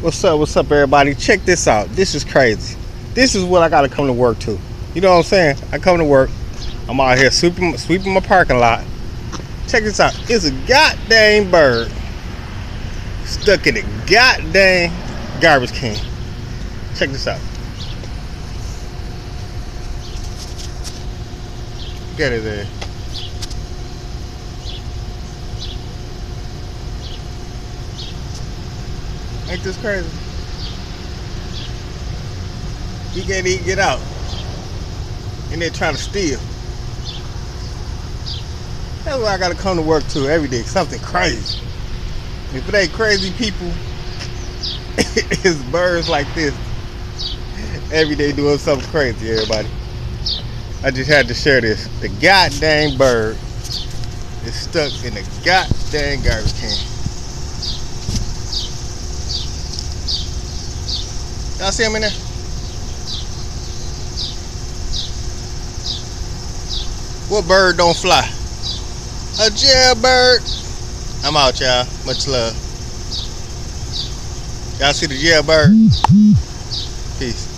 What's up, everybody? Check this out. This is crazy. This is what I gotta come to work to. You know what I'm saying? I come to work. I'm out here sweeping my parking lot. Check this out. It's a goddamn bird stuck in a goddamn garbage can. Check this out. Get it there. Ain't this crazy? He can't even get out. And they're trying to steal. That's what I gotta come to work to every day. Something crazy. If it ain't crazy people, it's birds like this. Every day doing something crazy, everybody. I just had to share this. The goddamn bird is stuck in the goddamn garbage can. Y'all see him in there? What bird don't fly? A jailbird. I'm out, y'all. Much love. Y'all see the jailbird? Peace.